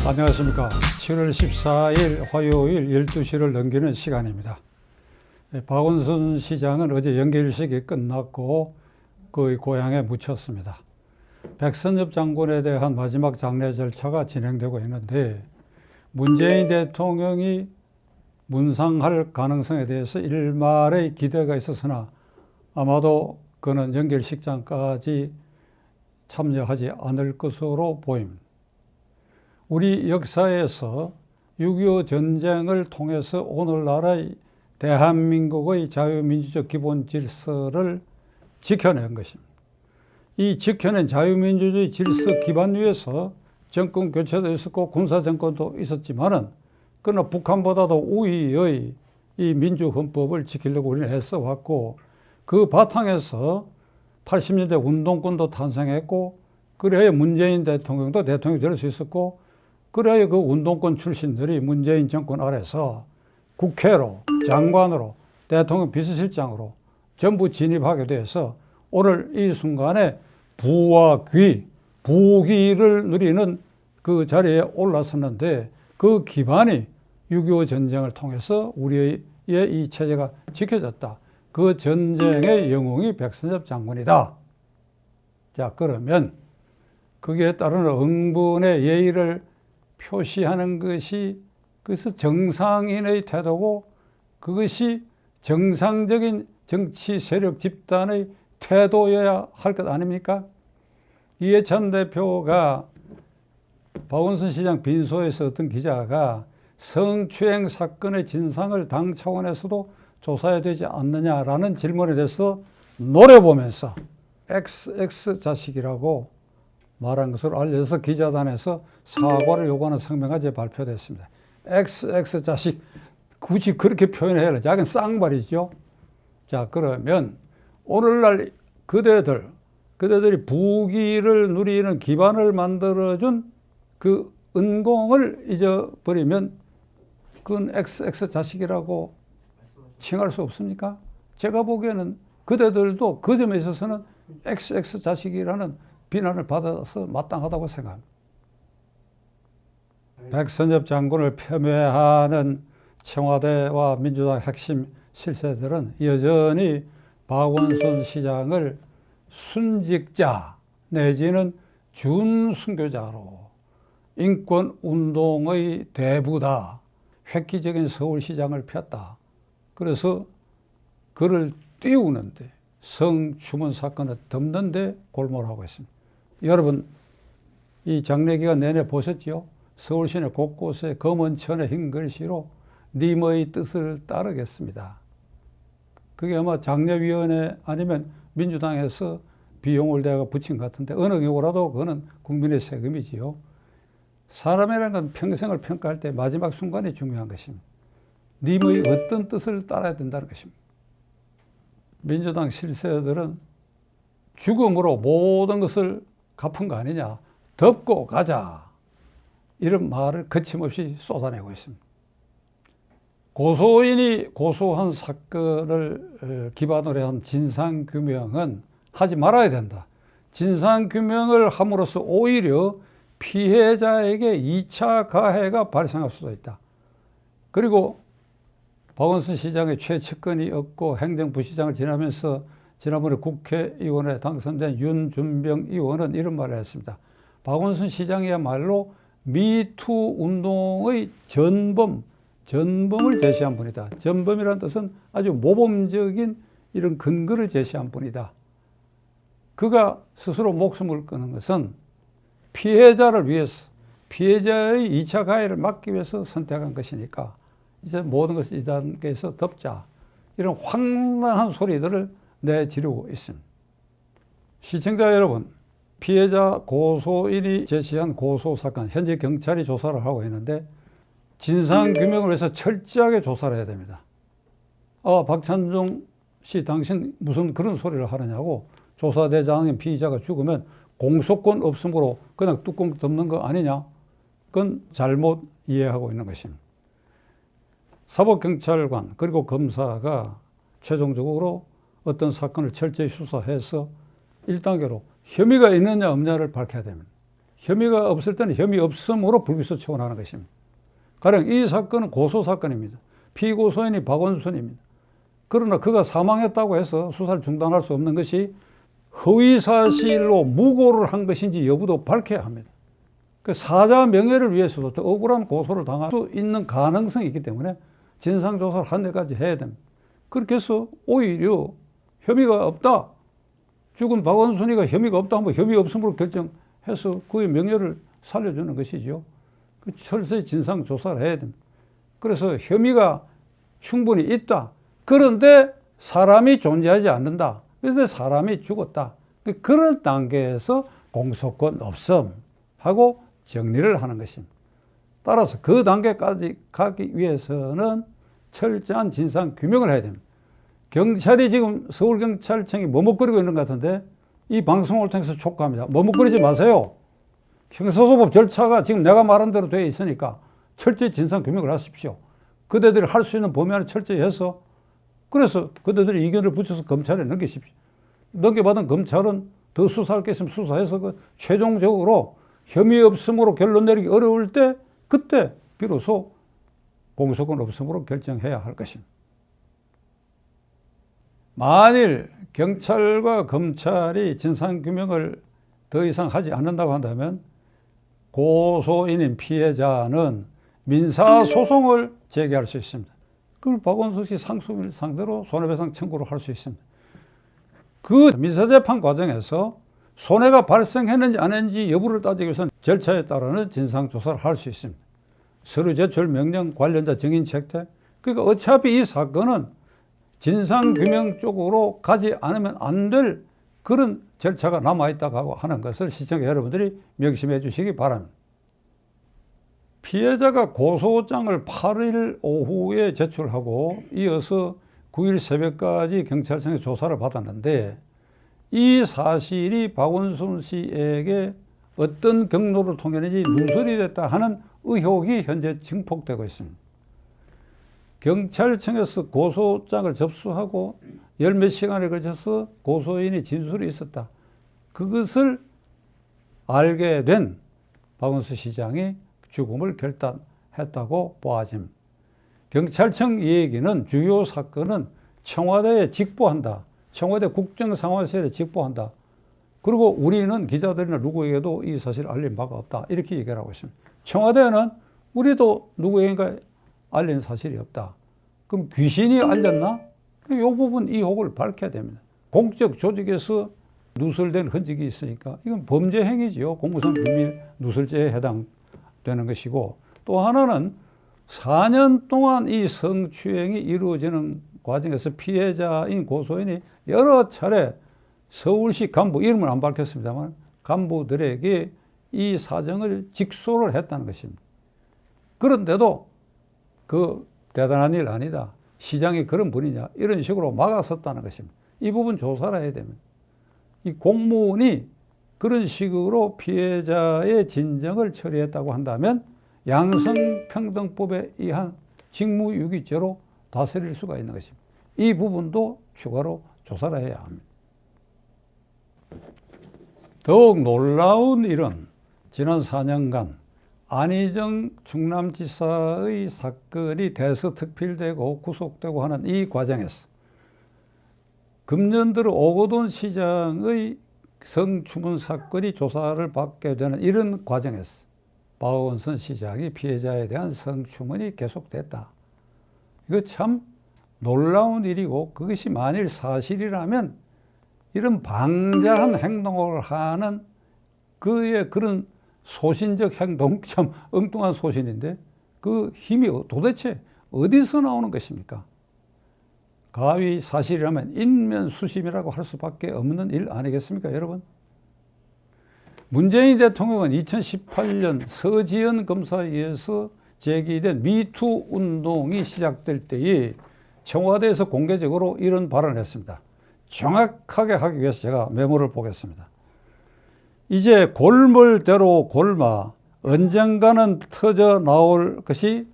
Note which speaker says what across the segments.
Speaker 1: 안녕하십니까. 7월 14일 화요일 12시를 넘기는 시간입니다. 박원순 시장은 어제 연결식이 끝났고 그의 고향에 묻혔습니다. 백선엽 장군에 대한 마지막 장례 절차가 진행되고 있는데 문재인 대통령이 문상할 가능성에 대해서 일말의 기대가 있었으나 아마도 그는 연결식장까지 참여하지 않을 것으로 보입니다. 우리 역사에서 6.25 전쟁을 통해서 오늘날의 대한민국의 자유민주적 기본 질서를 지켜낸 것입니다. 이 지켜낸 자유민주주의 질서 기반 위에서 정권 교체도 있었고 군사정권도 있었지만은 그러나 북한보다도 우위의 이 민주헌법을 지키려고 우리는 애써왔고 그 바탕에서 80년대 운동권도 탄생했고 그래야 문재인 대통령도 대통령이 될 수 있었고 그래야 그 운동권 출신들이 문재인 정권 아래서 국회로, 장관으로, 대통령 비서실장으로 전부 진입하게 돼서 오늘 이 순간에 부와 귀, 부귀를 누리는 그 자리에 올라섰는데 그 기반이 6.25 전쟁을 통해서 우리의 이 체제가 지켜졌다. 그 전쟁의 영웅이 백선엽 장군이다. 자, 그러면 거기에 따르는 응분의 예의를 표시하는 것이 그래서 정상인의 태도고 그것이 정상적인 정치 세력 집단의 태도여야 할 것 아닙니까? 이해찬 대표가 박원순 시장 빈소에서 어떤 기자가 성추행 사건의 진상을 당 차원에서도 조사해야 되지 않느냐라는 질문에 대해서 노려보면서 XX 자식이라고 말한 것으로 알려져서 기자단에서 사과를 요구하는 성명가 발표됐습니다. XX 자식 굳이 그렇게 표현해야 할 자기는 쌍발이죠. 자, 그러면 오늘날 그대들이 부귀를 누리는 기반을 만들어준 그 은공을 잊어버리면 그건 XX 자식이라고 칭할 수 없습니까? 제가 보기에는 그대들도 그 점에 있어서는 XX 자식이라는 비난을 받아서 마땅하다고 생각합니다. 백선엽 장군을 폄훼하는 청와대와 민주당 핵심 실세들은 여전히 박원순 시장을 순직자 내지는 준순교자로 인권운동의 대부다, 획기적인 서울시장을 폈다. 그래서 그를 띄우는데 성추문 사건을 덮는데 골몰하고 있습니다. 여러분 이 장례 기간 내내 보셨죠? 서울 시내 곳곳에 검은 천의 흰 글씨로 님의 뜻을 따르겠습니다. 그게 아마 장례위원회 아니면 민주당에서 비용을 대가 붙인 것 같은데 어느 경우라도 그거는 국민의 세금이지요. 사람이라는 건 평생을 평가할 때 마지막 순간이 중요한 것입니다. 님의 어떤 뜻을 따라야 된다는 것입니다. 민주당 실세들은 죽음으로 모든 것을 갚은 거 아니냐, 덮고 가자, 이런 말을 거침없이 쏟아내고 있습니다. 고소인이 고소한 사건을 기반으로 한 진상규명은 하지 말아야 된다. 진상규명을 함으로써 오히려 피해자에게 2차 가해가 발생할 수도 있다. 그리고 박원순 시장의 최측근이 없고 행정부시장을 지나면서 지난번에 국회의원에 당선된 윤준병 의원은 이런 말을 했습니다. 박원순 시장이야말로 미투 운동의 전범을 제시한 분이다. 전범이라는 뜻은 아주 모범적인 이런 근거를 제시한 분이다. 그가 스스로 목숨을 끊은 것은 피해자를 위해서, 피해자의 2차 가해를 막기 위해서 선택한 것이니까 이제 모든 것을 이 단계에서 덮자. 이런 황당한 소리들을 내지르고 있습니다. 시청자 여러분, 피해자 고소인이 제시한 고소사건, 현재 경찰이 조사를 하고 있는데 진상규명을 위해서 철저하게 조사를 해야 됩니다. 박찬종 씨 당신 무슨 그런 소리를 하느냐고 조사대장인 피의자가 죽으면 공소권 없음으로 그냥 뚜껑 덮는 거 아니냐? 그건 잘못 이해하고 있는 것입니다. 사법경찰관 그리고 검사가 최종적으로 어떤 사건을 철저히 수사해서 1단계로 혐의가 있느냐 없느냐를 밝혀야 됩니다. 혐의가 없을 때는 혐의 없음으로 불기소 처분하는 것입니다. 가령 이 사건은 고소사건입니다. 피고소인이 박원순입니다. 그러나 그가 사망했다고 해서 수사를 중단할 수 없는 것이 허위사실로 무고를 한 것인지 여부도 밝혀야 합니다. 그 사자 명예를 위해서도 억울한 고소를 당할 수 있는 가능성이 있기 때문에 진상조사를 한 데까지 해야 됩니다. 그렇게 해서 오히려 혐의가 없다. 죽은 박원순이가 혐의가 없다 하면 혐의 없음으로 결정해서 그의 명예를 살려주는 것이죠. 그 철저히 진상조사를 해야 됩니다. 그래서 혐의가 충분히 있다. 그런데 사람이 존재하지 않는다. 그런데 사람이 죽었다. 그런 단계에서 공소권 없음 하고 정리를 하는 것입니다. 따라서 그 단계까지 가기 위해서는 철저한 진상 규명을 해야 됩니다. 경찰이 지금 서울경찰청이 머뭇거리고 있는 것 같은데 이 방송을 통해서 촉구합니다. 머뭇거리지 마세요. 형사소법 절차가 지금 내가 말한 대로 되어 있으니까 철저히 진상 규명을 하십시오. 그대들이 할 수 있는 범위 안에 철저히 해서 그래서 그대들이 의견을 붙여서 검찰에 넘기십시오. 넘겨받은 검찰은 더 수사할 게 있으면 수사해서 그 최종적으로 혐의 없음으로 결론 내리기 어려울 때 그때 비로소 공소권 없음으로 결정해야 할 것입니다. 만일 경찰과 검찰이 진상규명을 더 이상 하지 않는다고 한다면 고소인인 피해자는 민사소송을 제기할 수 있습니다. 그걸 박원순 씨 상속인을 상대로 손해배상 청구를 할 수 있습니다. 그 민사재판 과정에서 손해가 발생했는지 안 했는지 여부를 따지기 위해서는 절차에 따르는 진상조사를 할 수 있습니다. 서류 제출 명령, 관련자 증인 책퇴. 그러니까 어차피 이 사건은 진상규명 쪽으로 가지 않으면 안 될 그런 절차가 남아있다고 하는 것을 시청자 여러분들이 명심해 주시기 바랍니다. 피해자가 고소장을 8일 오후에 제출하고 이어서 9일 새벽까지 경찰청에 조사를 받았는데 이 사실이 박원순 씨에게 어떤 경로를 통했는지 누설이 됐다 하는 의혹이 현재 증폭되고 있습니다. 경찰청에서 고소장을 접수하고 열 몇 시간에 걸쳐서 고소인이 진술이 있었다. 그것을 알게 된 박원순 시장이 죽음을 결단했다고 보아집니다. 경찰청 얘기는 주요 사건은 청와대에 직보한다. 청와대 국정상황실에 직보한다. 그리고 우리는 기자들이나 누구에게도 이 사실을 알린 바가 없다. 이렇게 얘기를 하고 있습니다. 청와대는 우리도 누구에게 알린 사실이 없다. 그럼 귀신이 알렸나? 이 부분 의혹을 밝혀야 됩니다. 공적 조직에서 누설된 흔적이 있으니까 이건 범죄 행위지요. 공무상 비밀 누설죄에 해당되는 것이고 또 하나는 4년 동안 이 성추행이 이루어지는 과정에서 피해자인 고소인이 여러 차례 서울시 간부, 이름을 안 밝혔습니다만 간부들에게 이 사정을 직소를 했다는 것입니다. 그런데도 그 대단한 일 아니다. 시장이 그런 분이냐. 이런 식으로 막았었다는 것입니다. 이 부분 조사를 해야 됩니다. 이 공무원이 그런 식으로 피해자의 진정을 처리했다고 한다면 양성평등법에 의한 직무유기죄로 다스릴 수가 있는 것입니다. 이 부분도 추가로 조사를 해야 합니다. 더욱 놀라운 일은 지난 4년간 안희정 충남지사의 사건이 대서특필되고 구속되고 하는 이 과정에서 금년 들어 오거돈 시장의 성추문 사건이 조사를 받게 되는 이런 과정에서 박원순 시장이 피해자에 대한 성추문이 계속됐다. 이거 참 놀라운 일이고 그것이 만일 사실이라면 이런 방자한 행동을 하는 그의 그런 소신적 행동, 참 엉뚱한 소신인데 그 힘이 도대체 어디서 나오는 것입니까? 가히 사실이라면 인면수심이라고 할 수밖에 없는 일 아니겠습니까, 여러분? 문재인 대통령은 2018년 서지현 검사에 의해서 제기된 미투 운동이 시작될 때에 청와대에서 공개적으로 이런 발언을 했습니다. 정확하게 하기 위해서 제가 메모를 보겠습니다. 이제 골몰대로 골마 언젠가는 터져 나올 것이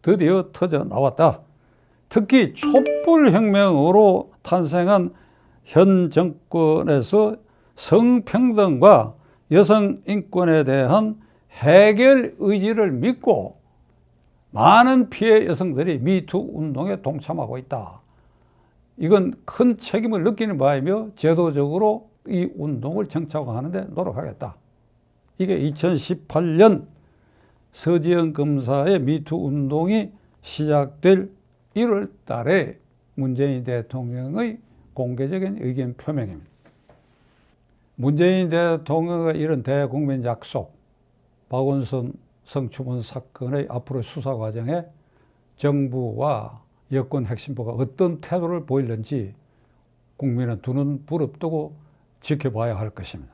Speaker 1: 드디어 터져 나왔다. 특히 촛불혁명으로 탄생한 현 정권에서 성평등과 여성 인권에 대한 해결 의지를 믿고 많은 피해 여성들이 미투 운동에 동참하고 있다. 이건 큰 책임을 느끼는 바이며 제도적으로 이 운동을 정착화하는 데 노력하겠다. 이게 2018년 서지현 검사의 미투 운동이 시작될 1월 달에 문재인 대통령의 공개적인 의견 표명입니다. 문재인 대통령의 이런 대국민 약속, 박원순 성추문 사건의 앞으로의 수사 과정에 정부와 여권 핵심부가 어떤 태도를 보이는지 국민은 두 눈 부릅뜨고 지켜봐야 할 것입니다.